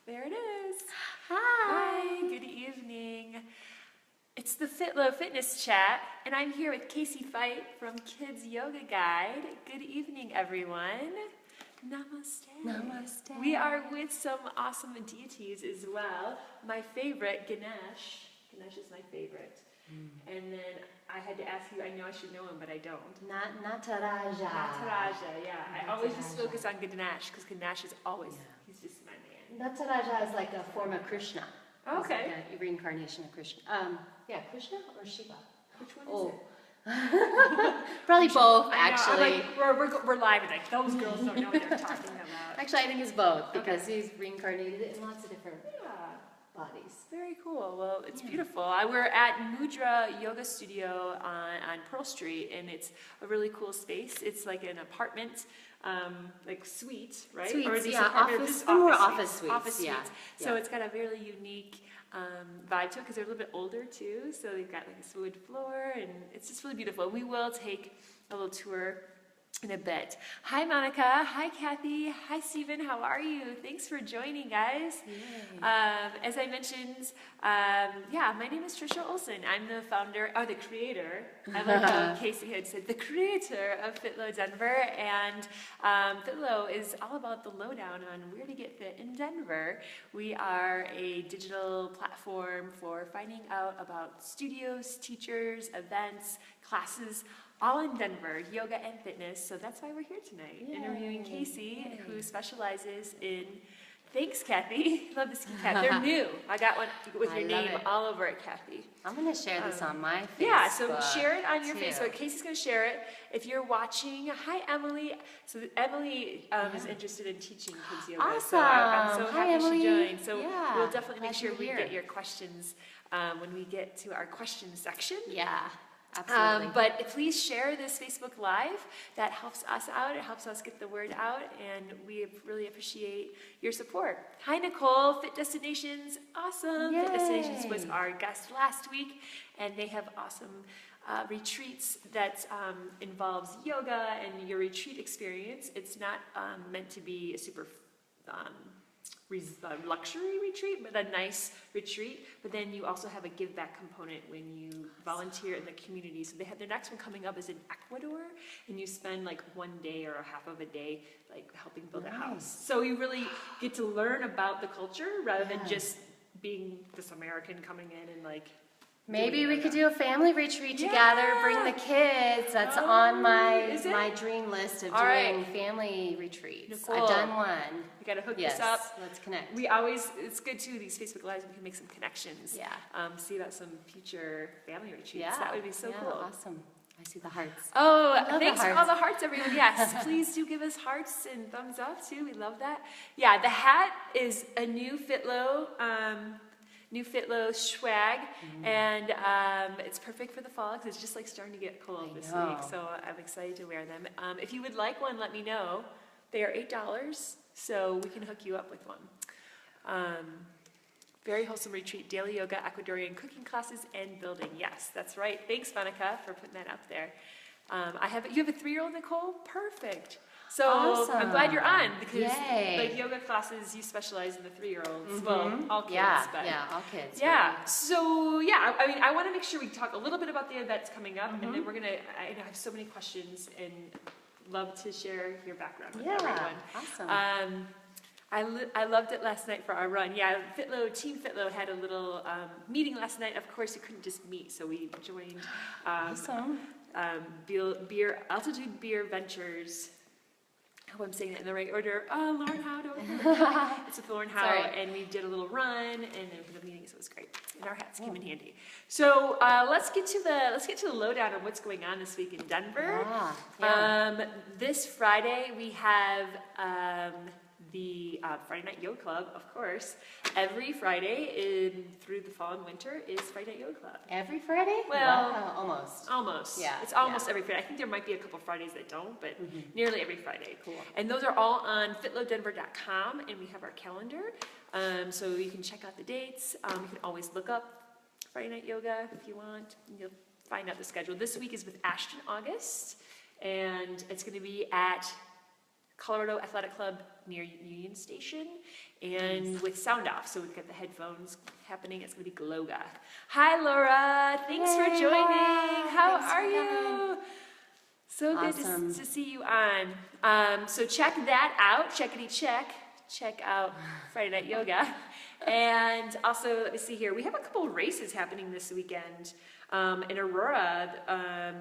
There it is. Hi. Good evening. It's the FitLo Fitness Chat, and I'm here with Casey Feicht from Kids Yoga Guide. Good evening, everyone. Namaste. Namaste. We are with some awesome deities as well. My favorite, Ganesh. Ganesh is my favorite. And then I had to ask you, I know I should know him, but I don't. Nataraja. Nataraja, yeah. I always just focus on Ganesh, because Ganesh is always, he's just my man. Nataraja is like a form of Krishna. Okay. It's like a reincarnation of Krishna. Krishna or Shiva? Which one is it? Probably both, I know, actually. I'm like, we're live, and like, those girls don't know what they're talking about. Actually, I think it's both, because he's reincarnated in lots of different bodies. Very cool. Well, it's beautiful. We're at Mudra Yoga Studio on Pearl Street, and it's a really cool space. It's like an apartment, like suite, right? Suites, or these office suites. Office suites. So it's got a really unique vibe to it because they're a little bit older too. So they've got like this wood floor, and it's just really beautiful. We will take a little tour in a bit. Hi Monica, hi Kathy, hi Stephen, how are you? Thanks for joining, guys. As I mentioned, my name is Trisha Olson. I'm the founder, the creator. I like how Casey had said, the creator of FitLo Denver, and FitLo is all about the lowdown on where to get fit in Denver. We are a digital platform for finding out about studios, teachers, events, classes, all in Denver, yoga and fitness. So that's why we're here tonight, interviewing Casey, who specializes in, thanks Kathy, love the ski cap, they're new. I got one with your name all over it, Kathy. I'm going to share this on my Facebook. Yeah, so share it on your Facebook. Casey's going to share it. If you're watching, hi Emily. So Emily is interested in teaching kids yoga. Awesome. So I'm so happy Emily. she joined. So we'll definitely make Glad sure you're we here. get your questions when we get to our question section. Yeah. Absolutely. But please share this Facebook Live. That helps us out. It helps us get the word out, and we really appreciate your support. Hi, Nicole. Fit Destinations. Awesome. Yay. Fit Destinations was our guest last week, and they have awesome retreats that involves yoga and your retreat experience. It's not meant to be a super luxury retreat, but a nice retreat. But then you also have a give back component when you volunteer in the community. So they have their next one coming up is in Ecuador, and you spend like one day or a half of a day like helping build a house. So you really get to learn about the culture rather than just being this American coming in and like. Maybe we could do a family retreat together, bring the kids. That's on my dream list of doing family retreats. Nicole, I've done one. You got to hook this up. Let's connect. It's good too, these Facebook Lives, we can make some connections. See about some future family retreats. Yeah. That would be so cool. Awesome. I see the hearts. Oh, thanks for all the hearts, everyone. Yes, please do give us hearts and thumbs up too. We love that. Yeah, the hat is a new FitLo swag, and it's perfect for the fall because it's just like starting to get cold this week, so I'm excited to wear them. If you would like one, let me know. They are $8, so we can hook you up with one. Very wholesome retreat, daily yoga, Ecuadorian cooking classes, and building. Yes, that's right. Thanks, Monica, for putting that up there. You have a 3-year-old, Nicole? Perfect. So awesome. I'm glad you're on because like yoga classes, you specialize in the 3-year-olds. Well, all kids, but all kids. Yeah. So I mean, I want to make sure we talk a little bit about the events coming up, and then I have so many questions and love to share your background with everyone. Awesome. I loved it last night for our run. Yeah, Team FitLo had a little meeting last night. Of course, you couldn't just meet, so we joined Altitude Beer Ventures. I hope I'm saying that in the right order. Lauren Howe. It's with Lauren Howe, and we did a little run, and then we had a meeting, so it was great. And our hats came in handy. So let's get to the lowdown on what's going on this week in Denver. This Friday we have the Friday Night Yoga Club, of course. Every Friday through the fall and winter is Friday Night Yoga Club. Every Friday? Well, almost. Almost. Yeah. It's almost every Friday. I think there might be a couple Fridays that don't, but nearly every Friday. Cool. And those are all on fitlowdenver.com, and we have our calendar. So you can check out the dates. You can always look up Friday Night Yoga if you want. You'll find out the schedule. This week is with Ashton August, and it's going to be at Colorado Athletic Club near Union Station, and with sound off, so we've got the headphones happening. It's going to be Gloga. Hi, Laura. Thanks for joining. Laura. How Thanks are for you? So Awesome. good to see you on. So check that out. Checkity check. Check out Friday Night Yoga. And also, let me see here. We have a couple of races happening this weekend. In Aurora,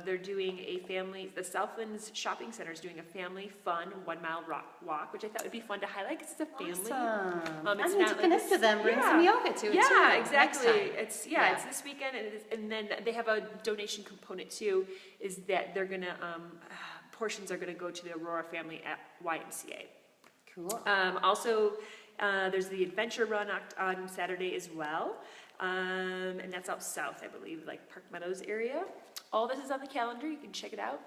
they're doing a family, the Southlands Shopping Center is doing a family fun 1 mile walk, which I thought would be fun to highlight because it's a family. Awesome. It's I need to connect with them, bring some yoga to it too. Yeah, exactly. Next time. It's this weekend, and then they have a donation component too, is that they're gonna, portions are gonna go to the Aurora family at YMCA. Cool. Also, there's the adventure run on Saturday as well. And that's out south, I believe, like Park Meadows area. All this is on the calendar. You can check it out.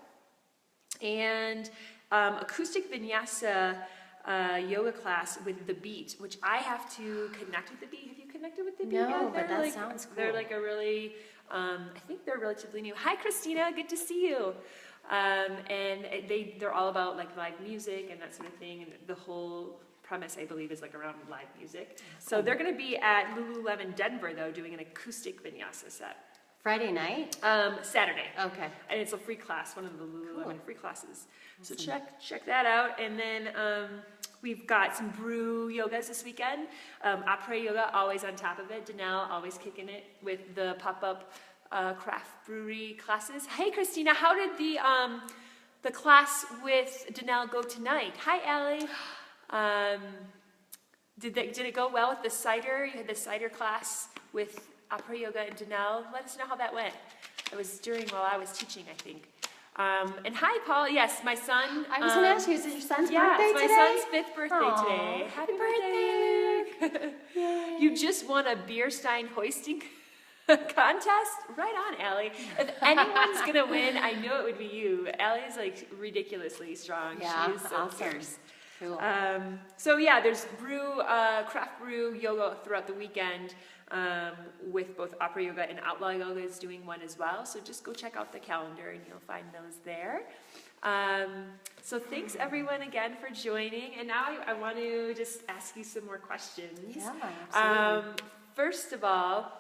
And acoustic vinyasa yoga class with The Beat, which I have to connect with The Beat. Have you connected with The Beat? No, but that sounds cool. They're like a really, I think they're relatively new. Hi, Christina. Good to see you. And they're all about like live music and that sort of thing, and the whole premise, I believe, is like around live music. So they're going to be at Lululemon Denver, though, doing an acoustic vinyasa set. Friday night? Saturday. Okay. And it's a free class, one of the Lululemon free classes. Awesome. So check that out. And then we've got some brew yogas this weekend. Après yoga, always on top of it. Danelle, always kicking it with the pop-up craft brewery classes. Hey, Christina, how did the class with Danelle go tonight? Hi, Allie. Did it go well with the cider? You had the cider class with Après Yoga and Danelle. Let us know how that went. It was while I was teaching, I think. And hi, Paul. Yes, my son. I was going to ask you, is it your son's birthday today? Yeah, it's my son's 5th birthday Aww, today. Happy birthday, Luke. You just won a beer stein hoisting contest? Right on, Allie. If anyone's going to win, I know it would be you. Allie's like ridiculously strong. Yeah, She's so awesome. fierce. Cool. So yeah, there's craft brew yoga throughout the weekend with both Opera Yoga and Outlaw Yoga is doing one as well. So just go check out the calendar and you'll find those there. So thanks everyone again for joining. And now I want to just ask you some more questions. Yeah, absolutely. First of all,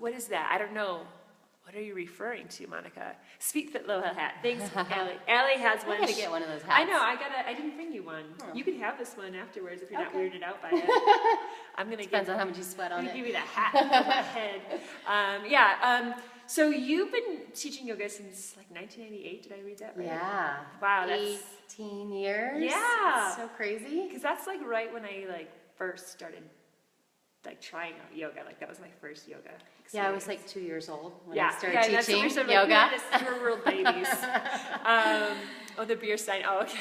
what is that? I don't know. What are you referring to, Monica? Sweet Fit Lola Hat. Thanks, Allie. Allie has one. I gotta get one of those hats. I know. I didn't bring you one. Oh. You can have this one afterwards if you're not weirded out by it. I'm gonna depends on how much you sweat on it. Give you the hat on my head. So you've been teaching yoga since like 1998. Did I read that right? Yeah. Wow. That's 18 years. Yeah. It's so crazy. Because that's like right when I like first started like trying out yoga. Like that was my first yoga experience. Yeah, I was like 2 years old when I started that's teaching what yoga. Like, we're real babies. The beer stein. Oh, okay.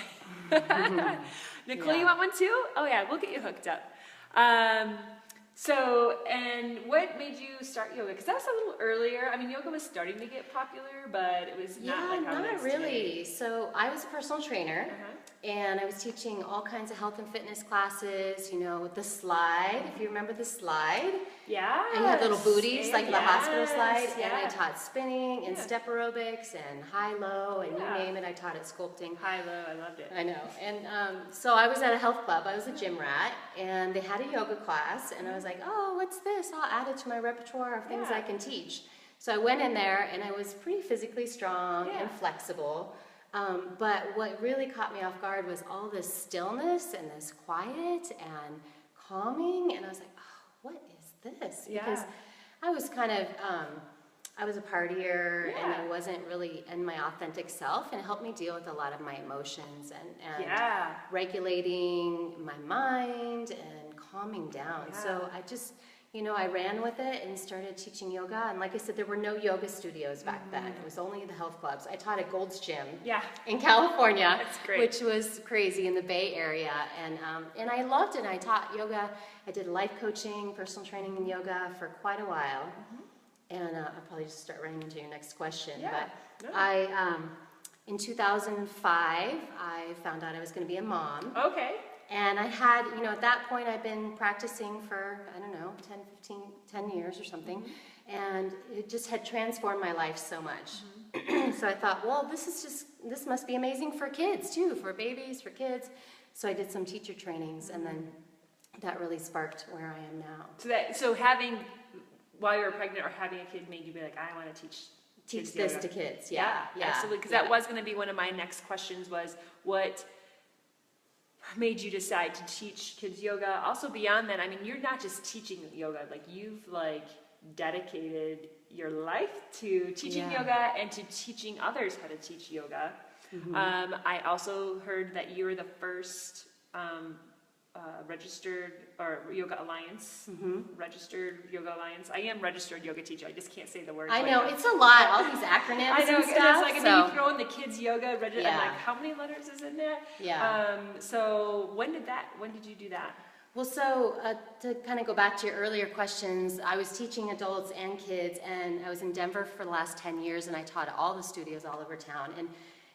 Nicole, you want one too? Oh yeah, we'll get you hooked up. And what made you start yoga? Because that was a little earlier. I mean, yoga was starting to get popular, but it was not like how it is really. today. So I was a personal trainer, and I was teaching all kinds of health and fitness classes, you know, with the slide, if you remember the slide. Yeah. And you had little booties, like the hospital slide, yeah. and I taught spinning and step aerobics and high-low, and you name it, I taught it sculpting. High-low, I loved it. I know. And so I was at a health club, I was a gym rat, and they had a yoga class, and I was like, oh, what's this? I'll add it to my repertoire of things I can teach. So I went in there, and I was pretty physically strong and flexible. But what really caught me off guard was all this stillness and this quiet and calming, and I was like, oh, what is this? Because I was kind of, I was a partier and I wasn't really in my authentic self, and it helped me deal with a lot of my emotions and regulating my mind and calming down. So I just, you know, I ran with it and started teaching yoga. And like I said, there were no yoga studios back then. It was only the health clubs. I taught at Gold's Gym in California, which was crazy, in the Bay Area. And I loved it. And I taught yoga. I did life coaching, personal training in yoga for quite a while. And I'll probably just start running into your next question. But in 2005, I found out I was going to be a mom. Okay. And I had, you know, at that point I'd been practicing for, I don't know, 10 years or something. And it just had transformed my life so much. So I thought, well, this is just this must be amazing for kids too, for babies, for kids. So I did some teacher trainings, and then that really sparked where I am now. So having, while you were pregnant or having a kid, made you be like, I want to teach this yoga to kids. Yeah, absolutely. Because that was going to be one of my next questions, was what made you decide to teach kids yoga? Also beyond that, I mean, you're not just teaching yoga, like you've like dedicated your life to teaching yoga and to teaching others how to teach yoga. I also heard that you were the first registered, or Yoga Alliance, registered Yoga Alliance. I am registered yoga teacher. I just can't say the word. I know, it's a lot, all these acronyms I know, and stuff. It's like, and then you throw in the kids yoga, I'm like, how many letters is in there? Yeah. So when did you do that? Well, so to kind of go back to your earlier questions, I was teaching adults and kids, and I was in Denver for the last 10 years, and I taught at all the studios all over town.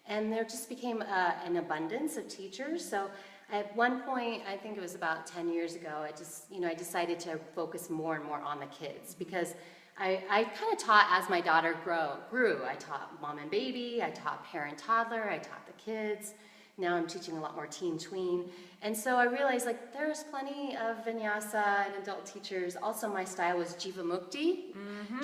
And there just became an abundance of teachers. So at one point, I think it was about 10 years ago, I decided to focus more and more on the kids, because I kind of taught as my daughter grew. I taught mom and baby, I taught parent toddler, I taught the kids. Now I'm teaching a lot more teen tween. And so I realized, like, there's plenty of vinyasa and adult teachers. Also, my style was Jivamukti.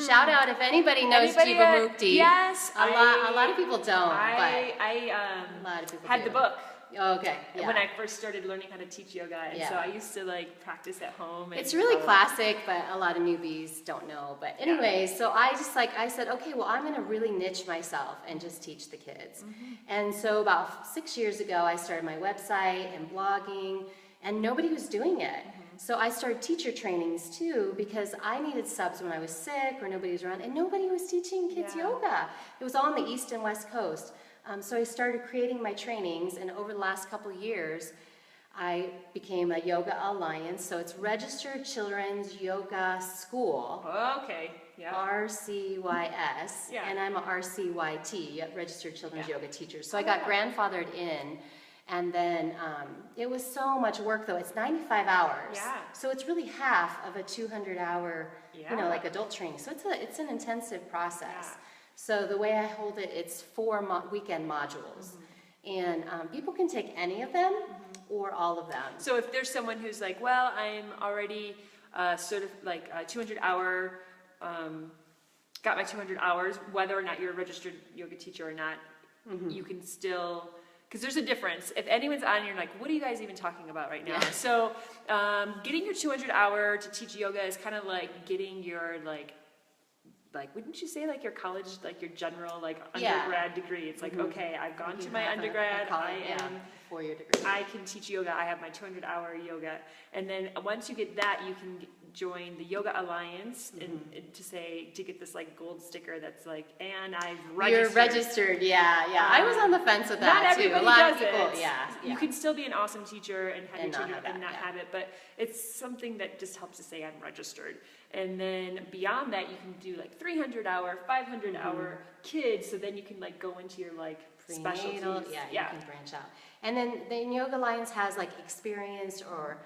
Shout out if anybody knows Jivamukti. Yes. A lot of people don't, but a lot of people had do. the book. Oh, okay. Yeah. When I first started learning how to teach yoga, and so I used to like practice at home. And it's really classic, but a lot of newbies don't know. But anyway, so I said, okay, well, I'm going to really niche myself and just teach the kids. And so about 6 years ago, I started my website and blogging, and nobody was doing it. So I started teacher trainings too, because I needed subs when I was sick or nobody was around, and nobody was teaching kids yoga. It was all on the East and West Coast. So I started creating my trainings, and over the last couple of years, I became a Yoga Alliance. So it's Registered Children's Yoga School. Okay, yeah. RCYS, and I'm a RCYT, Registered Children's Yoga Teacher. So I got grandfathered in, and then it was so much work though. It's 95 hours. Yeah. So it's really half of a 200-hour, like adult training. So it's an intensive process. Yeah. So the way I hold it, it's 4 weekend modules. And people can take any of them or all of them. So if there's someone who's like, well, I'm already sort of like a 200-hour, got my 200 hours, whether or not you're a registered yoga teacher or not, you can still, because there's a difference. If anyone's on, you're like, what are you guys even talking about right now? So getting your 200-hour to teach yoga is kind of like getting your like, wouldn't you say like your college, like your general like undergrad degree? It's like, okay, I've gone to my undergrad, I am 4-year degree. I can teach yoga, I have my 200-hour yoga. And then once you get that, you can join the Yoga Alliance and to get this like gold sticker that's like, and I've registered. You're registered, I was on the fence with that not too. Everybody a lot does of people, it. You can still be an awesome teacher and have your children and not have it, but it's something that just helps to say I'm registered. And then beyond that, you can do like 300-hour, 500-hour kids, so then you can like go into your like specialties. You can branch out. And then the Yoga Alliance has like experienced or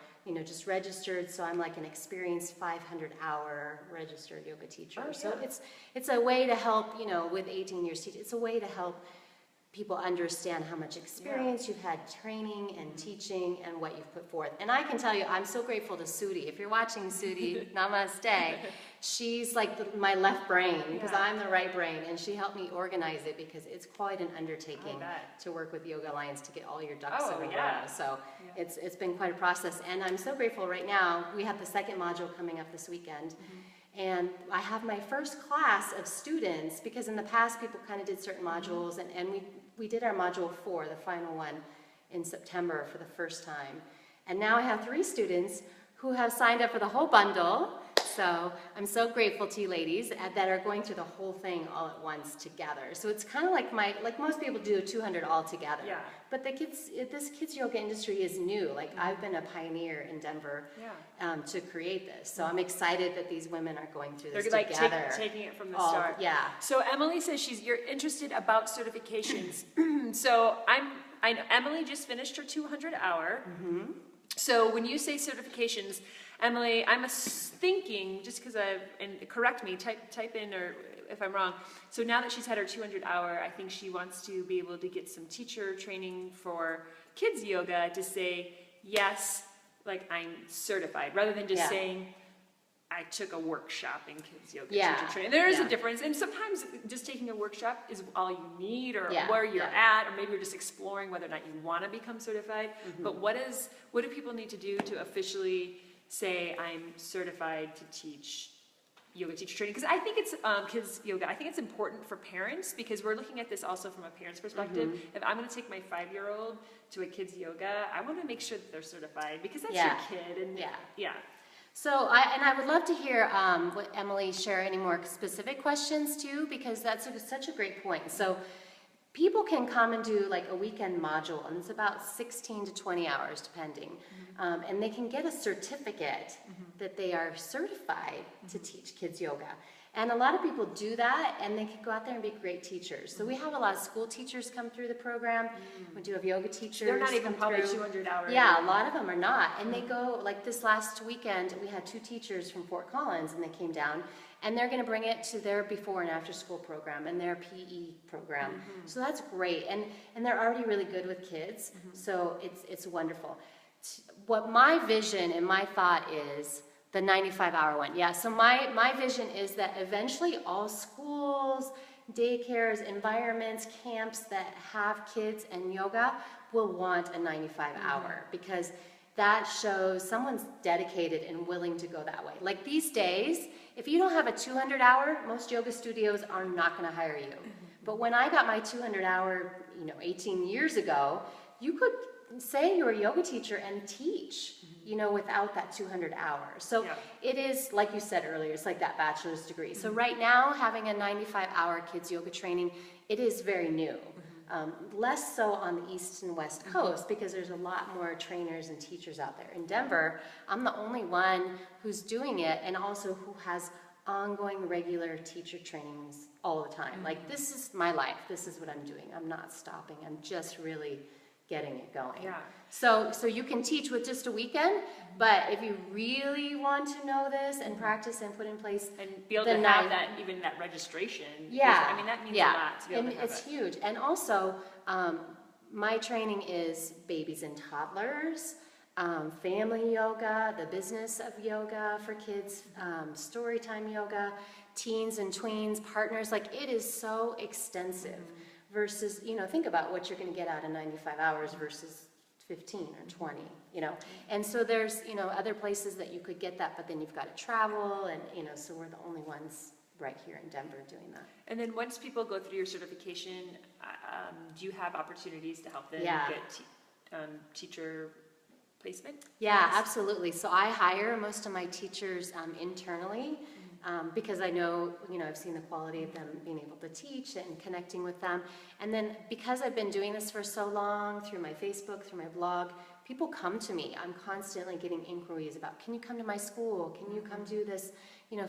just registered, so I'm like an experienced 500-hour registered yoga teacher. So it's a way to help, with 18 years teaching, it's a way to help people understand how much experience you've had training and teaching and what you've put forth. And I can tell you, I'm so grateful to Sudi. If you're watching Sudi, namaste. She's like my left brain, because I'm the right brain, and she helped me organize it, because it's quite an undertaking to work with Yoga Alliance to get all your ducks in a row. So it's been quite a process, and I'm so grateful right now. We have the second module coming up this weekend. And I have my first class of students, because in the past people kind of did certain modules, and we did our module 4, the final one, in September for the first time. And now I have 3 students who have signed up for the whole bundle. So I'm so grateful to you ladies that are going through the whole thing all at once together. So it's kind of like most people do 200 all together. But this kids yoga industry is new. Like I've been a pioneer in Denver to create this. So I'm excited that these women are going through this together. They're like taking it from the start. So Emily says you're interested about certifications. So I know Emily just finished her 200-hour. So when you say certifications, Emily, I'm thinking, just because and correct me, type in or if I'm wrong. So now that she's had her 200 hour, I think she wants to be able to get some teacher training for kids yoga to say, yes, like I'm certified, rather than just saying, I took a workshop in kids yoga teacher training. There is a difference, and sometimes just taking a workshop is all you need, or where you're at, or maybe you're just exploring whether or not you want to become certified. But what do people need to do to officially say I'm certified to teach yoga teacher training? Because I think it's kids yoga. I think it's important for parents, because we're looking at this also from a parent's perspective. If I'm going to take my 5-year-old to a kids yoga, I want to make sure that they're certified, because that's your kid. And So I would love to hear what Emily share any more specific questions too, because that's such a great point. So people can come and do like a weekend module, and it's about 16 to 20 hours depending, and they can get a certificate that they are certified to teach kids yoga. And a lot of people do that, and they can go out there and be great teachers. So we have a lot of school teachers come through the program. We do have yoga teachers. They're not even probably 200 hours. Yeah, a lot of them are not. And they go, like this last weekend, we had 2 teachers from Fort Collins, and they came down, and they're going to bring it to their before and after school program and their PE program. So that's great. And they're already really good with kids, so it's wonderful. What my vision and my thought is, the 95-hour one. Yeah, so my vision is that eventually all schools, daycares, environments, camps that have kids and yoga will want a 95-hour, because that shows someone's dedicated and willing to go that way. Like these days, if you don't have a 200-hour, most yoga studios are not going to hire you. But when I got my 200-hour, 18 years ago, you could say you're a yoga teacher and teach, without that 200 hours. So it is, like you said earlier, it's like that bachelor's degree. So right now, having a 95-hour kids yoga training, it is very new. Less so on the East and West Coast, because there's a lot more trainers and teachers out there. In Denver, I'm the only one who's doing it, and also who has ongoing regular teacher trainings all the time. Like, this is my life. This is what I'm doing. I'm not stopping. I'm just really getting it going. So you can teach with just a weekend, but if you really want to know this and practice and put in place and be able to have that, even that registration, I mean, that means a lot to be able to have it's huge. And also, my training is babies and toddlers, family yoga, the business of yoga for kids, story time yoga, teens and tweens, partners. Like, it is so extensive. Versus, think about what you're going to get out of 95 hours versus 15 or 20, And so there's, other places that you could get that, but then you've got to travel, and, so we're the only ones right here in Denver doing that. And then once people go through your certification, do you have opportunities to help them get teacher placement? Yeah, absolutely. So I hire most of my teachers internally. Because I know, I've seen the quality of them being able to teach and connecting with them. And then because I've been doing this for so long, through my Facebook, through my blog, people come to me. I'm constantly getting inquiries about, can you come to my school? Can you come do this,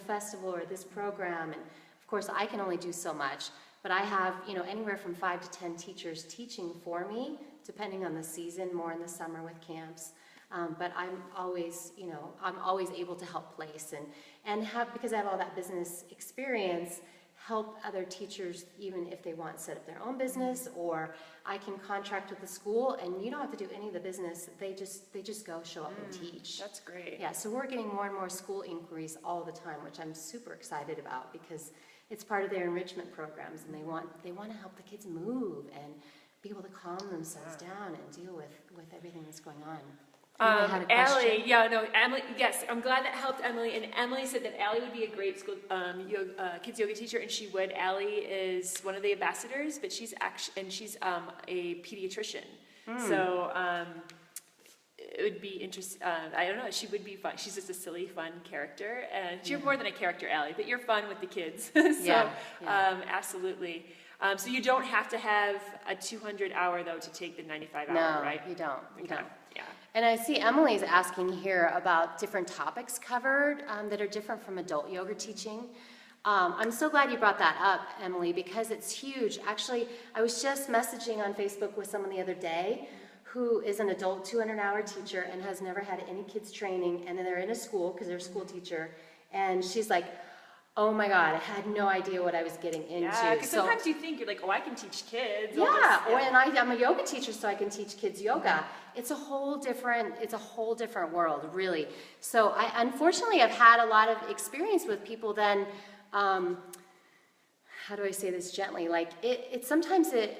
festival or this program? And of course, I can only do so much. But I have, anywhere from 5 to 10 teachers teaching for me, depending on the season, more in the summer with camps. But I'm always able to help place and have, because I have all that business experience, help other teachers, even if they want to set up their own business, or I can contract with the school, and you don't have to do any of the business. They just go, show up and teach. That's great. Yeah, so we're getting more and more school inquiries all the time, which I'm super excited about, because it's part of their enrichment programs, and they want to help the kids move and be able to calm themselves down and deal with everything that's going on. Emily, yes, I'm glad that helped Emily. And Emily said that Allie would be a great school kids yoga teacher, and she would. Allie is one of the ambassadors, but she's a pediatrician. So it would be interesting. I don't know. She would be fun. She's just a silly, fun character, and you're more than a character, Allie. But you're fun with the kids. Absolutely. So you don't have to have a 200-hour though to take the 95-hour, right? No, you don't. You don't. Yeah. And I see Emily's asking here about different topics covered that are different from adult yoga teaching. I'm so glad you brought that up, Emily, because it's huge. Actually, I was just messaging on Facebook with someone the other day who is an adult 200-hour teacher and has never had any kids training, and then they're in a school because they're a school teacher, and she's like, oh my God, I had no idea what I was getting into. Yeah, because sometimes you think, you're like, oh, I can teach kids. Yeah, and I'm a yoga teacher, so I can teach kids yoga. It's a whole different world, really. So I unfortunately I've had a lot of experience with people then, how do I say this gently? Like it sometimes it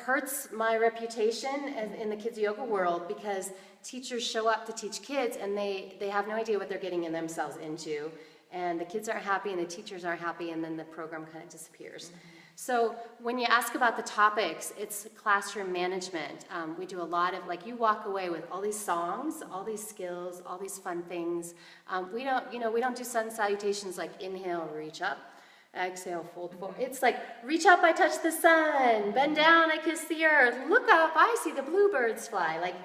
hurts my reputation in the kids yoga world, because teachers show up to teach kids and they have no idea what they're getting themselves into. And the kids aren't happy and the teachers aren't happy, and then the program kind of disappears. So when you ask about the topics, it's classroom management. We do a lot of, like, you walk away with all these songs, all these skills, all these fun things. We don't do sun salutations like inhale, reach up, exhale, fold forward. It's like, reach up, I touch the sun, bend down, I kiss the earth, look up, I see the bluebirds fly. Like,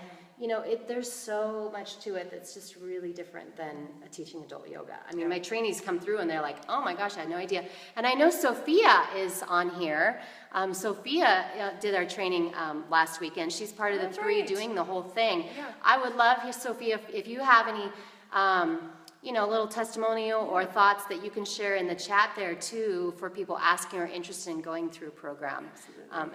there's so much to it that's just really different than teaching adult yoga. I mean, my trainees come through and they're like, oh my gosh, I had no idea. And I know Sophia is on here. Sophia did our training last weekend. She's part of the three doing the whole thing. Yeah. I would love, Sophia, if you have any, little testimonial or thoughts that you can share in the chat there too, for people asking or interested in going through a program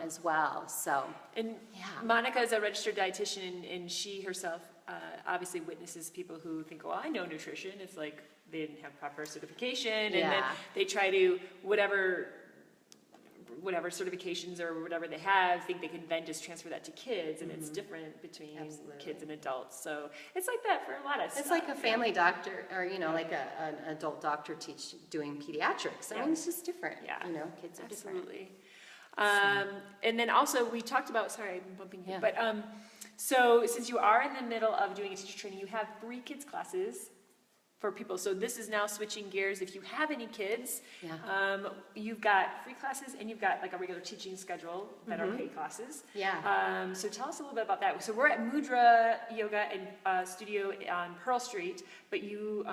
as well. So, and Monica is a registered dietitian, and she herself obviously witnesses people who think, well, I know nutrition. It's like they didn't have proper certification, and then they try to whatever certifications or whatever they have, think they can then just transfer that to kids, and it's different between kids and adults. So it's like that for a lot of stuff. It's like a family doctor, or like an adult doctor doing pediatrics. I mean, it's just different. Yeah, kids are absolutely. And then also we talked about, sorry, I'm bumping here, but so since you are in the middle of doing a teacher training, you have 3 kids classes for people. So this is now switching gears. If you have any kids, you've got free classes and you've got like a regular teaching schedule that are paid classes. Yeah. So tell us a little bit about that. So we're at Mudra Yoga and Studio on Pearl Street, but you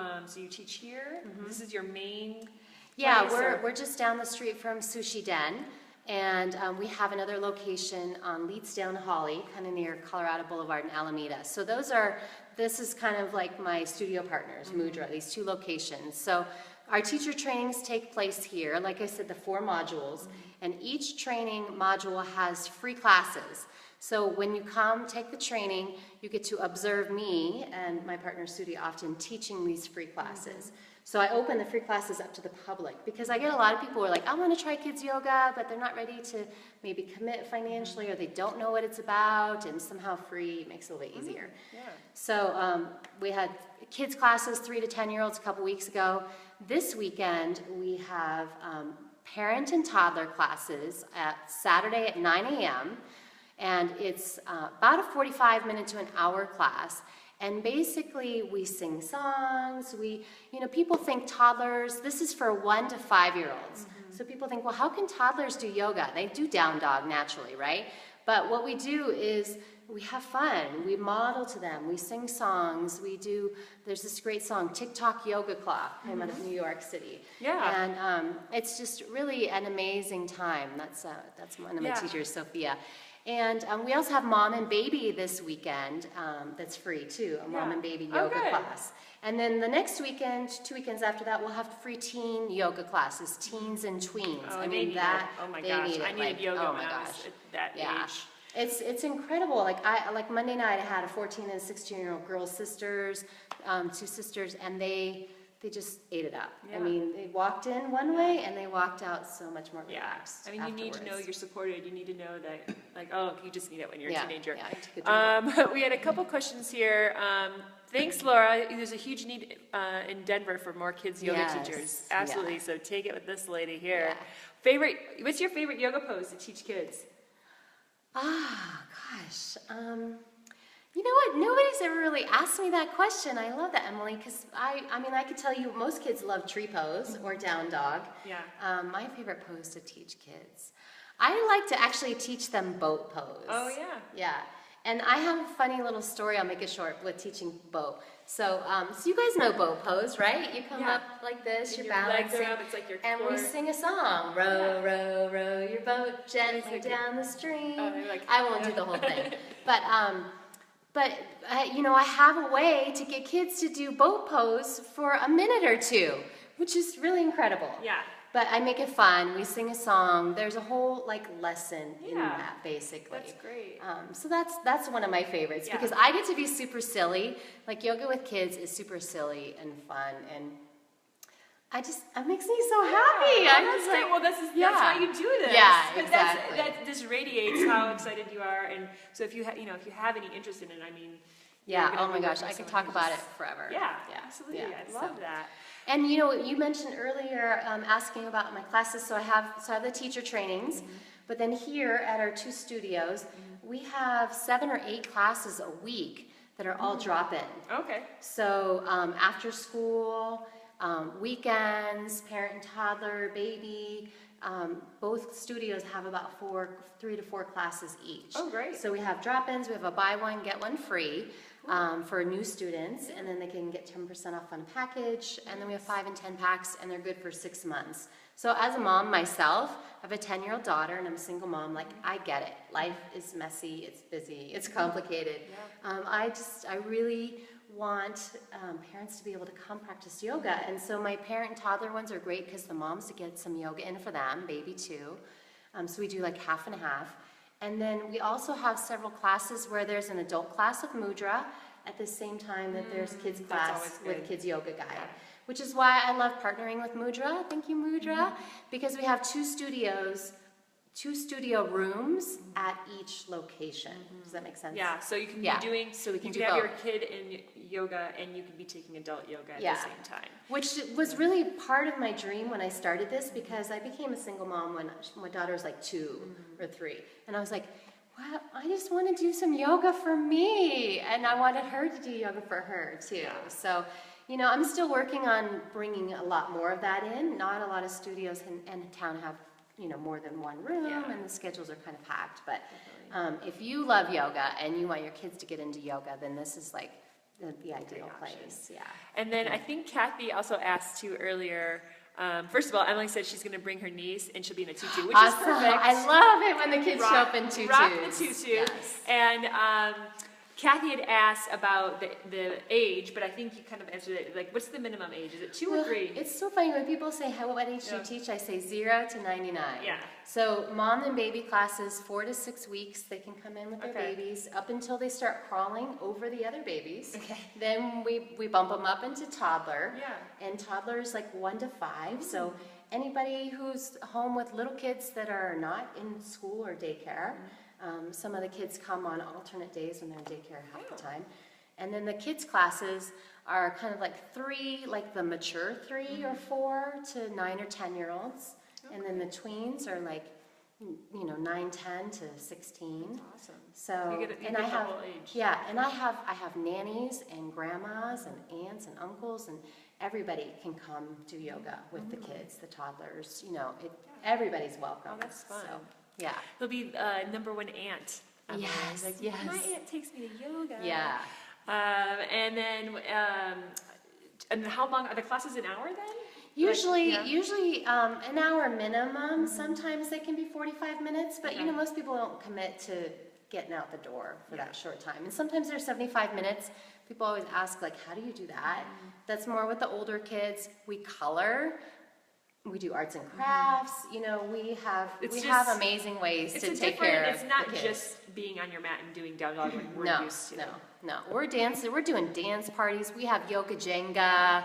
teach here. This is your main. Yeah, we're just down the street from Sushi Den. And we have another location on Leedsdale Holly, kind of near Colorado Boulevard and Alameda. So this is kind of like my studio partners, Mudra, these 2 locations. So our teacher trainings take place here, like I said, the 4 modules, and each training module has free classes. So when you come take the training, you get to observe me and my partner Sudi often teaching these free classes. So I open the free classes up to the public, because I get a lot of people who are like, I want to try kids yoga, but they're not ready to maybe commit financially, or they don't know what it's about, and somehow free makes it a little bit easier. So we had kids classes, 3 to 10-year-olds a couple weeks ago. This weekend we have parent and toddler classes at Saturday at 9 a.m. And it's about a 45-minute to an hour class. And basically, we sing songs. People think toddlers, this is for 1 to 5-year-olds. So people think, well, how can toddlers do yoga? They do down dog naturally, right? But what we do is we have fun. We model to them. We sing songs. There's this great song, TikTok Yoga Clock, came out of New York City. Yeah. And it's just really an amazing time. That's one of my teachers, Sophia. And we also have Mom and Baby this weekend that's free too, a Mom and Baby yoga class. And then the next weekend, 2 weekends after that, we'll have free teen yoga classes, teens and tweens. Oh, I needed yoga when I was at that age. It's incredible. Like Monday night, I had a 14 and 16-year-old girl sisters, 2 sisters, and they just ate it up. I mean, they walked in one way and they walked out so much more relaxed. I mean, you need to know you're supported. You need to know that, you just need it when you're a teenager. We had a couple questions here. Thanks, Laura. There's a huge need in Denver for more kids yoga teachers. Absolutely. Yeah. So take it with this lady here. Yeah. What's your favorite yoga pose to teach kids? Gosh. You know what? Nobody's ever really asked me that question. I love that, Emily, because I could tell you most kids love tree pose or down dog. Yeah. My favorite pose to teach kids. I like to actually teach them boat pose. Oh, yeah. Yeah. And I have a funny little story, I'll make it short, with teaching boat. So, so you guys know boat pose, right? You come up like this, and you're your legs balancing, are up, it's like your and core. we sing a song. Row, row, row your boat gently down the stream. I won't do the whole thing, but you know, I have a way to get kids to do boat pose for a minute or two, which is really incredible. Yeah. But I make it fun. We sing a song. There's a whole like lesson in that, basically. That's great. So that's one of my favorites because I get to be super silly. Like yoga with kids is super silly and fun, and it makes me so happy. I'm just like, well, that's why you do this. Yeah, exactly. This radiates how excited you are, and so if you have any interest in it, I mean. Yeah. Oh my gosh, I could talk about it forever. Yeah. Absolutely. Yeah, I love that. And you know, you mentioned earlier asking about my classes. So I have the teacher trainings, but then here at our 2 studios, we have 7 or 8 classes a week that are all drop-in. Okay. So after school, weekends, parent and toddler, baby. Both studios have about 3 to 4 classes each. Oh, great. So we have drop-ins. We have a buy one, get one free for new students, and then they can get 10% off on a package. And then we have 5 and 10 packs, and they're good for 6 months. So as a mom myself, I have a 10-year-old daughter, and I'm a single mom. Like, I get it. Life is messy. It's busy. It's complicated. I really want parents to be able to come practice yoga, and so my parent and toddler ones are great because the moms get some yoga in for them, baby too. So we do like half and half, and then we also have several classes where there's an adult class of mudra at the same time that there's kids class with kids yoga guide, which is why I love partnering with Mudra. Thank you, Mudra, because we have 2 studio rooms at each location. Does that make sense? Yeah, so you can be doing, so you can have your kid in yoga and you can be taking adult yoga at the same time. Which was really part of my dream when I started this, because I became a single mom when my daughter was like 2 or 3. And I was like, well, I just want to do some yoga for me. And I wanted her to do yoga for her too. Yeah. So, you know, I'm still working on bringing a lot more of that in. Not a lot of studios in town have, you know, more than one room, and the schedules are kind of packed. But if you love yoga and you want your kids to get into yoga, then this is like the ideal place. Yeah. And then I think Kathy also asked you earlier. First of all, Emily said she's going to bring her niece, and she'll be in a tutu, which is perfect. I love it when the kids show up in tutus. Rock the tutu. Yes. And Kathy had asked about the age, but I think you kind of answered it. Like, what's the minimum age? Is it 2 or 3? It's so funny when people say, what age do you teach? I say 0 to 99. Yeah. So mom and baby classes, 4 to 6 weeks, they can come in with their babies up until they start crawling over the other babies. Okay. Then we bump them up into toddler. Yeah. And toddlers like 1 to 5. So anybody who's home with little kids that are not in school or daycare. Some of the kids come on alternate days when they're in daycare half the time. And then the kids classes are kind of like 3, like the mature 3 or 4 to 9 or 10-year-olds. And then the tweens are like, you know, 9, 10 to 16. Awesome. So, you get the whole age. Yeah, and I have nannies and grandmas and aunts and uncles, and everybody can come do yoga with the kids, the toddlers. You know, everybody's welcome. Oh, that's fun. So, yeah. He'll be number 1 aunt. Yes, like, yes. My aunt takes me to yoga. Yeah. And then how long are the classes? An hour then? Usually an hour minimum. Sometimes they can be 45 minutes, but you know, most people don't commit to getting out the door for that short time. And sometimes they're 75 minutes. People always ask, like, how do you do that? That's more with the older kids. We color. We do arts and crafts. You know, we have amazing ways to take care of the kids. It's not just being on your mat and doing down dog like we're used to. No. We're dancing. We're doing dance parties. We have yoga Jenga.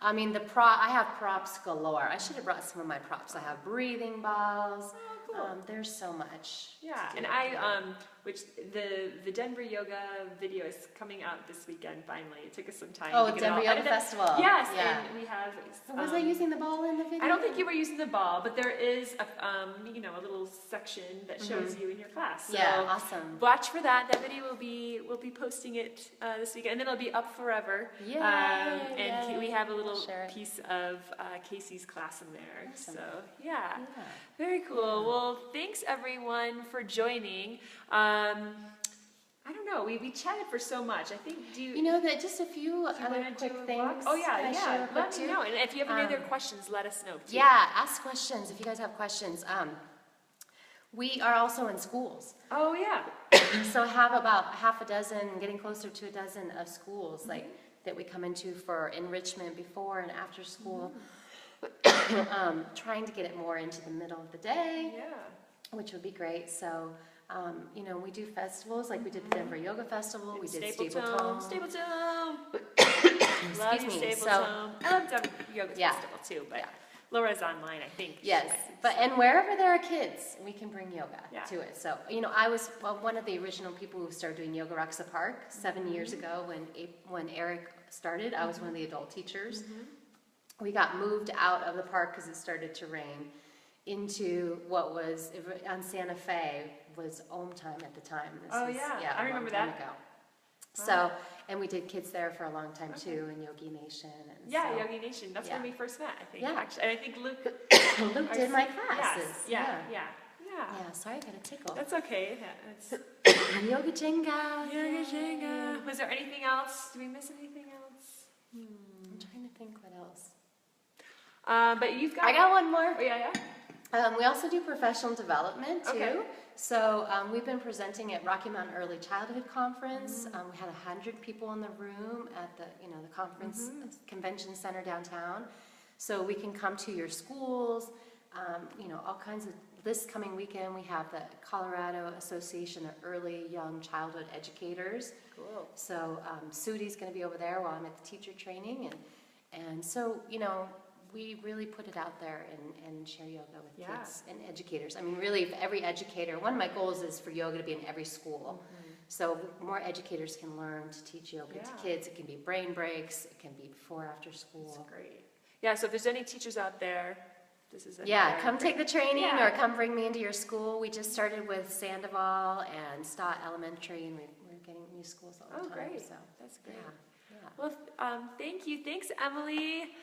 I mean, I have props galore. I should have brought some of my props. I have breathing balls. Oh, cool. There's so much. Yeah, and which the Denver Yoga video is coming out this weekend. Finally, it took us some time. Oh, Denver Yoga Festival. Yes, and we have. Was I using the ball in the video? I don't think you were using the ball, but there is a little section that shows you in your class. So yeah, awesome. Watch for that. That video we'll be posting it this weekend, and then it'll be up forever. Yeah. And we have a little piece of Casey's class in there. Awesome. So yeah, very cool. Yeah. Well, thanks everyone for joining. I I don't know. We chatted for so much. I think You know that just a few do you other wanna quick do a things. vlog? Oh yeah, Can I yeah. share quick Let me too? know. And if you have any other questions, let us know too. Yeah, ask questions if you guys have questions. We are also in schools. Oh yeah. So have about half a dozen, getting closer to a dozen of schools like that we come into for enrichment before and after school. Trying to get it more into the middle of the day, Yeah. which would be great. So, you know, we do festivals like we did the Denver Yoga Festival. We did Stapletome. Stapletome. Love Excuse you, me. Stapletome. I love Denver Yoga Yeah. Festival too, but Laura's online, I think. Yes, but and wherever there are kids, we can bring yoga Yeah. to it. So, you know, I was one of the original people who started doing Yoga Rocks the Park 7 years ago when Eric started. I was one of the adult teachers. We got moved out of the park because it started to rain into what was on Santa Fe was Om time at the time. Oh, yeah. I a remember long time that. ago. So, and we did kids there for a long time too, in Yogi Nation. And Yeah, so, Yogi Nation. That's when we first met, I think. Yeah. Actually, and I think Luke. Luke did my classes. Yeah. Yeah, sorry, I got a tickle. That's okay. Yeah, it's Yoga Jenga. Yoga Jenga. Was there anything else? Did we miss anything else? I'm trying to think what else. But you've got. I got one more. Oh yeah. We also do professional development too. Okay. So we've been presenting at Rocky Mountain Early Childhood Conference. We had 100 people in the room at the the conference convention center downtown. So we can come to your schools. All kinds of. This coming weekend we have the Colorado Association of Early Young Childhood Educators. Cool. So Sudi's going to be over there while I'm at the teacher training, and so we really put it out there and share yoga with kids and educators. I mean, really, if every educator, one of my goals is for yoga to be in every school. So more educators can learn to teach yoga to kids. It can be brain breaks. It can be before, after school. That's great. Yeah, so if there's any teachers out there, this is come take the training or come bring me into your school. We just started with Sandoval and Stott Elementary, and we're getting new schools all the time. Great. So, that's great. Yeah. Well, thank you. Thanks, Emily.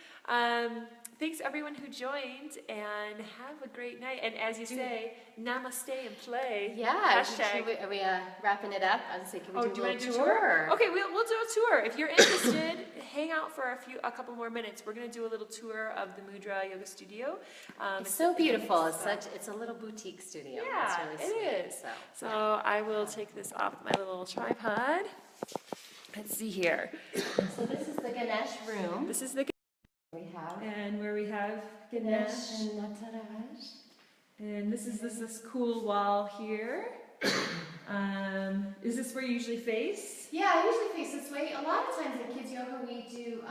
Thanks, everyone who joined, and have a great night. And as you say, namaste and play. Yeah. Hashtag. Are we wrapping it up? I was saying, can we do a little tour? Okay, we'll do a tour. If you're interested, hang out for a couple more minutes. We're going to do a little tour of the Mudra Yoga Studio. It's so beautiful. It's a little boutique studio. Yeah, it's really sweet. It is. So I will take this off my little tripod. Let's see here. So this is the Ganesh room. This is the where we have Ganesh and Nataraj. And this is this cool wall here. Is this where you usually face? Yeah, I usually face this way. A lot of times in kids yoga we do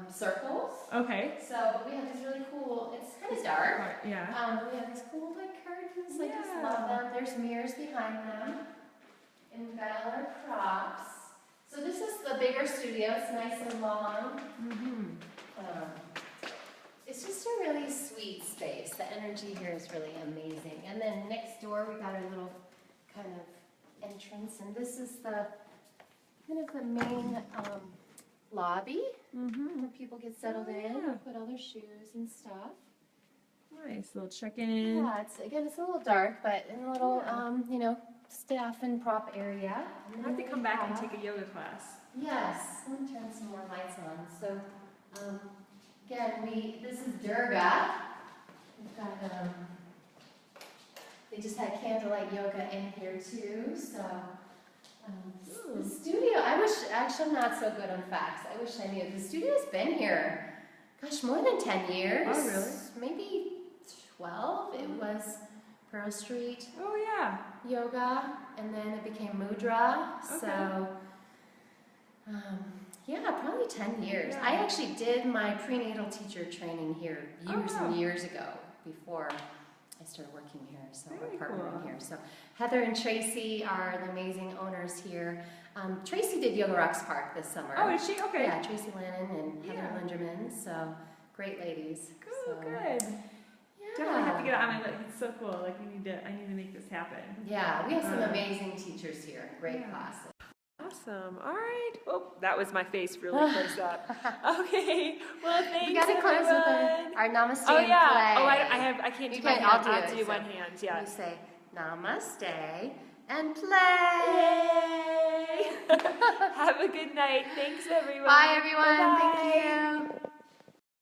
circles. Okay. So, but we have these really cool. It's kind of dark. Yeah. We have these cool curtains. I just love them. There's mirrors behind them, and we've got all our props. So this is the bigger studio. It's nice and long. It's just a really sweet space. The energy here is really amazing. And then next door we got a little kind of entrance, and this is the kind of the main lobby where people get settled in and put all their shoes and stuff. Nice little check-in. Yeah, it's a little dark, but in a little staff and prop area. We'll have to come back and take a yoga class. Yes, let me turn some more lights on. So, again, this is Durga. We've got, they just had candlelight yoga in here too. So, the studio, actually I'm not so good on facts. I wish I knew. The studio's been here, gosh, more than 10 years. Oh, really? Maybe 12. It was Pearl Street. Oh, yeah. Yoga, and then it became Mudra. Okay. So, probably 10 years. I actually did my prenatal teacher training here years and years ago before I started working here. So we're partnering here. So Heather and Tracy are the amazing owners here. Tracy did Yoga Rocks Park this summer. Oh, did she? Okay. Yeah, Tracy Lannon and Heather Linderman. So great ladies. Cool, good. Definitely have to get on my list. It's so cool. Like I need to make this happen. Yeah, we have some amazing teachers here. Great classes. Awesome. All right. Oh, that was my face really close up. Okay. Well, thanks. We got to close with our namaste and play. I can't do my hand. I'll have to do one hand. Yeah. We say namaste and play. Yay! Have a good night. Thanks, everyone. Bye, everyone. Bye-bye. Thank you.